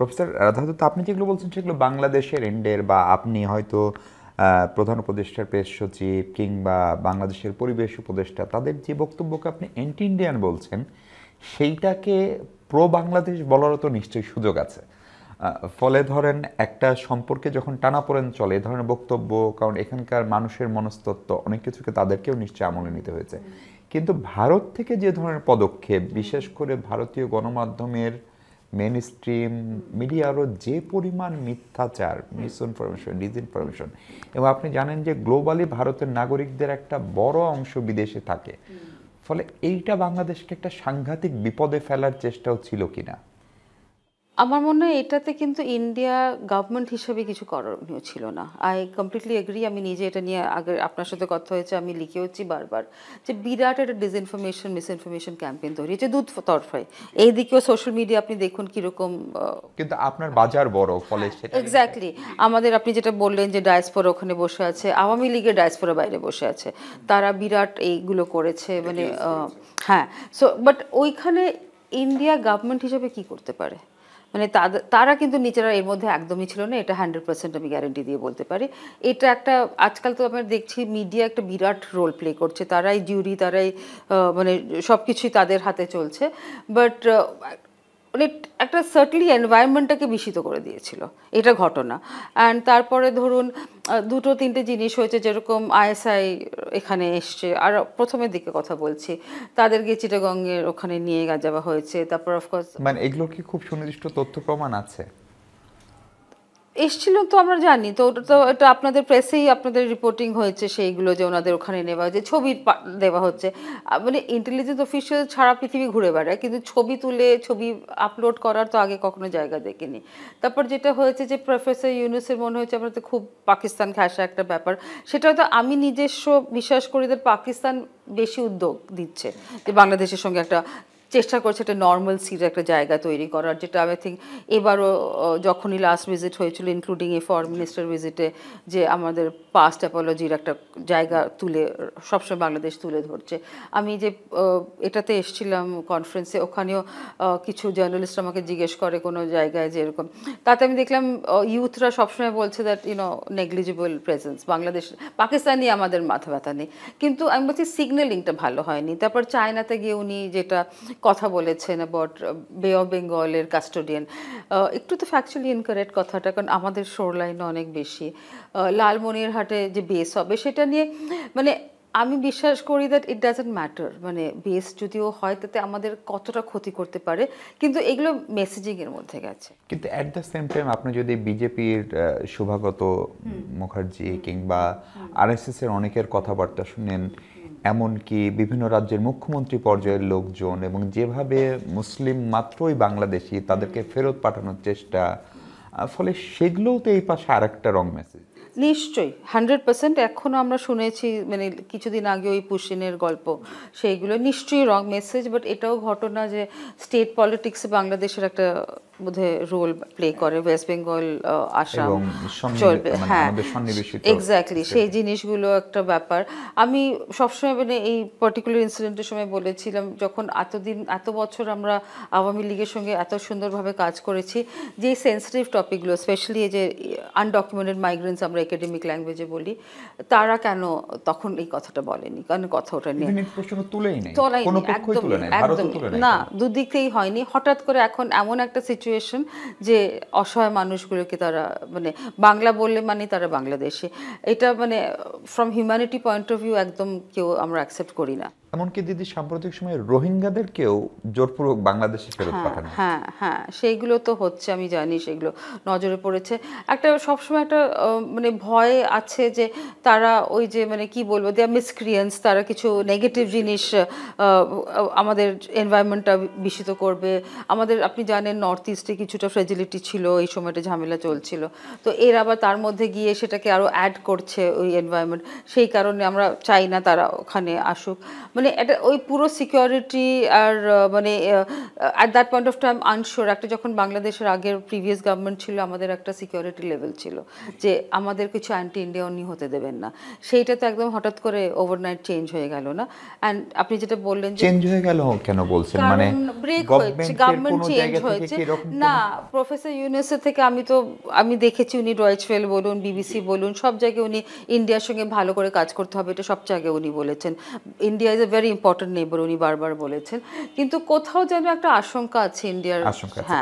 Professor রাধাদত্ত, আপনি যেগুলো বলছেন সেগুলো বাংলাদেশের এন্ডের, বা আপনি হয়তো প্রধান উপদেষ্টার প্রেস সচিব কিংবা বাংলাদেশের পরিবেশ উপদেষ্টা তাদের যে বক্তব্যকে আপনি অ্যান্টি ইন্ডিয়ান বলছেন, সেইটাকে প্রো বাংলাদেশ বলারও তো নিশ্চয়ই সুযোগ আছে। ফলে ধরেন একটা সম্পর্কে যখন টানাপোড়েন চলে এ ধরনের বক্তব্য, কারণ এখানকার মানুষের মনস্তত্ত্ব অনেক কিছুকে তাদেরকেও নিশ্চয়ই আমলে নিতে হয়েছে, কিন্তু ভারত থেকে যে ধরনের পদক্ষেপ, বিশেষ করে ভারতীয় গণমাধ্যমের মেন স্ট্রিম মিডিয়ারও যে পরিমাণ মিথ্যাচার, মিসইনফরমেশন, ডিসইনফরমেশন, এবং আপনি জানেন যে গ্লোবালি ভারতের নাগরিকদের একটা বড় অংশ বিদেশে থাকে, ফলে এইটা বাংলাদেশকে একটা সাংঘাতিক বিপদে ফেলার চেষ্টাও ছিল কিনা? আমার মনে হয় এটাতে কিন্তু ইন্ডিয়া গভর্নমেন্ট হিসেবে কিছু করণীয় ছিল না। I completely agree. আমি নিজে এটা নিয়ে আগে আপনার সাথে কথা হয়েছে, আমি লিখেওছি বারবার যে বিরাট একটা ডিসইনফরমেশন, মিসইনফরমেশন ক্যাম্পেইন তৈরি হয়েছে দু তরফায়। এই দিকেও সোশ্যাল মিডিয়া আপনি দেখুন কীরকম, কিন্তু আপনার বাজার বড়, ফলে সেটা এক্স্যাক্টলি আমাদের আপনি যেটা বললেন যে ডায়াসপোরা ওখানে বসে আছে, আওয়ামী লীগের ডায়াসপোরা বাইরে বসে আছে, তারা বিরাট এইগুলো করেছে, মানে হ্যাঁ। সো বাট ওইখানে ইন্ডিয়া গভর্নমেন্ট হিসেবে কি করতে পারে? মানে তারা কিন্তু নিজেরা এর মধ্যে একদমই ছিল না, এটা 100% আমি গ্যারেন্টি দিয়ে বলতে পারি। এটা একটা, আজকাল তো আমরা দেখছি মিডিয়া একটা বিরাট রোল প্লে করছে, তারাই জিউরি, তারাই মানে সব কিছুই তাদের হাতে চলছে। বাট মানে একটা সার্টলি এনভায়রনমেন্টটাকে বিস্মিত করে দিয়েছিল এটা ঘটনা। অ্যান্ড তারপরে ধরুন দুটো তিনটে জিনিস হয়েছে, যেরকম আইএসআই এখানে এসছে, আর প্রথমের দিকে কথা বলছি, তাদেরকে চিটাগংয়ের ওখানে নিয়ে যাওয়া হয়েছে। তারপর অফকোর্স মানে এগুলোর কি খুব সুনির্দিষ্ট তথ্য প্রমাণ আছে? এসছিল তো আমরা জানি তো, ওটা তো এটা আপনাদের প্রেসেই আপনাদের রিপোর্টিং হয়েছে সেইগুলো, যে ওনাদের ওখানে নেওয়া হয়েছে, ছবি দেওয়া হচ্ছে। মানে ইন্টেলিজেন্স অফিসিয়াল সারা পৃথিবী ঘুরে বেড়ায়, কিন্তু ছবি তুলে ছবি আপলোড করার তো আগে কখনো জায়গা দেখিনি। তারপর যেটা হয়েছে যে প্রফেসর ইউনুসের মনে হয়েছে আমরা তো খুব পাকিস্তান ঘেঁষা একটা ব্যাপার, সেটা হয়তো আমি নিজস্ব বিশ্বাস করি যে পাকিস্তান বেশি উদ্যোগ দিচ্ছে, যে বাংলাদেশের সঙ্গে একটা চেষ্টা করছে একটা নর্মাল সির একটা জায়গা তৈরি করার, যেটা আই থিঙ্ক এবারও যখনই লাস্ট ভিজিট হয়েছিল, ইনক্লুডিং এই ফরেন মিনিস্টার ভিজিটে, যে আমাদের পাস্ট অ্যাপোলজির একটা জায়গা তুলে সবসময় বাংলাদেশ তুলে ধরছে। আমি যে এটাতে এসেছিলাম কনফারেন্সে, ওখানেও কিছু জার্নালিস্ট আমাকে জিজ্ঞেস করে কোনো জায়গায় যে এরকম, তাতে আমি দেখলাম ইউথরা সবসময় বলছে that negligible presence Bangladesh, Pakistani আমাদের মাথা ব্যথা নেই, কিন্তু আমি বলছি সিগন্যালিংটা ভালো হয়নি। তারপর চায়নাতে গিয়ে উনি যেটা কথা বলেছেন অ্যাবাউট বে অফ বেঙ্গলের কাস্টোডিয়ান, একটু তো ফ্যাকচুয়ালি ইনকারেক্ট কথাটা, কারণ আমাদের শোরলাইনও অনেক বেশি। লালমনিরহাটে যে বেস হবে সেটা নিয়ে, মানে আমি বিশ্বাস করি দ্যাট ইট ডাজন্ট ম্যাটার, মানে বেস যদিও হয় তাতে আমাদের কতটা ক্ষতি করতে পারে, কিন্তু এগুলো মেসেজিংয়ের মধ্যে গেছে। কিন্তু অ্যাট দ্য সেম টাইম আপনি যদি বিজেপির শুভাগত মুখার্জি কিংবা আরএসএস এর অনেকের কথাবার্তা শুনেন, এমনকি বিভিন্ন রাজ্যের মুখ্যমন্ত্রী পর্যায়ের লোকজন, এবং যেভাবে মুসলিম মাত্রই বাংলাদেশি তাদেরকে ফেরত পাঠানোর চেষ্টা, ফলে সেগুলোও তো এই পাশে আর একটা রং মেসেজ। নিশ্চয়ই 100%। এখনও আমরা শুনেছি, মানে কিছুদিন আগে ওই পুশিনের গল্প, সেইগুলো নিশ্চয়ই রং মেসেজ। বাট এটাও ঘটনা যে স্টেট পলিটিক্সে বাংলাদেশের একটা বোধহয় রোল প্লে করে, ওয়েস্ট বেঙ্গল, আসাম চলবে, হ্যাঁ এক্স্যাক্টলি সেই জিনিসগুলো একটা ব্যাপার। আমি সবসময় মানে এই পার্টিকুলার ইনসিডেন্টের সময় বলেছিলাম, যখন এত বছর আমরা আওয়ামী লীগের সঙ্গে এত সুন্দরভাবে কাজ করেছি, যে সেন্সিটিভ টপিকগুলো স্পেশালি এই যে আনডকুমেন্টেড মাইগ্রেন্টস আমরা একাডেমিক ল্যাঙ্গুয়েজে বলি, তারা কেন তখন এই কথাটা বলেনি? কারণ কথা ওটা নিয়ে তোলাইনি, একদম একদম না, দুদিক থেকেই হয়নি। হঠাৎ করে এখন এমন একটা সিচুয়েশন যে অসহায় মানুষগুলোকে তারা, মানে বাংলা বললে মানে তারা বাংলাদেশি, এটা মানে from humanity point of view একদম কেউ আমরা অ্যাকসেপ্ট করি না। এমনকি দিদি সাম্প্রতিক সময়ে রোহিঙ্গাদেরকেও জোরপূর্বক বাংলাদেশে ফেরত পাঠানো, হ্যাঁ হ্যাঁ সেইগুলো তো হচ্ছে, আমি জানি সেগুলো নজরে পড়েছে। একটা সবসময় একটা মানে ভয় আছে যে তারা ওই যে মানে কি বলবো, দে আর মিসক্রিয়েন্টস, তারা কিছু নেগেটিভ জিনিস আমাদের এনভায়রনমেন্টটা বিস্মিত করবে। আমাদের আপনি জানেন নর্থ ইস্টে কিছুটা ফ্রেজিলিটি ছিল, এই সময়টা ঝামেলা চলছিল, তো এর আবার তার মধ্যে গিয়ে সেটাকে আরও অ্যাড করছে ওই এনভায়রনমেন্ট, সেই কারণে আমরা চাই না তারা ওখানে আসুক। মানে মানে এটা ওই পুরো সিকিউরিটি আর মানে at that point of time unsure একটা যখন বাংলাদেশের আগের প্রিভিয়াস গভর্নমেন্ট ছিল আমাদের একটা সিকিউরিটি লেভেল ছিল যে আমাদের কিছু অ্যান্টি ইন্ডিয়া উনি হতে দেবেন না, সেইটা তো একদম হঠাৎ করে ওভারনাইট চেঞ্জ হয়ে গেল না। অ্যান্ড আপনি যেটা বললেন যে চেঞ্জ হয়ে গেল কেন বলছেন, মানে ব্রেক হয়েছে, গভর্নমেন্টের গভর্নমেন্ট কোনো চেঞ্জ জায়গা থেকে হয়েছে কি এরকম না। প্রফেসর ইউনুসের থেকে আমি দেখেছি উনি ডয়েচভেল বলুন, বিবিসি বলুন, সব জায়গায় উনি ইন্ডিয়ার সঙ্গে ভালো করে কাজ করতে হবে, এটা সব জায়গায় উনি বলেছেন। India is a very important neighbour উনি বারবার বলেছেন, কিন্তু কোথাও যেন একটা আশঙ্কা আছে ইন্ডিয়ার। আশঙ্কা আছে? হ্যাঁ।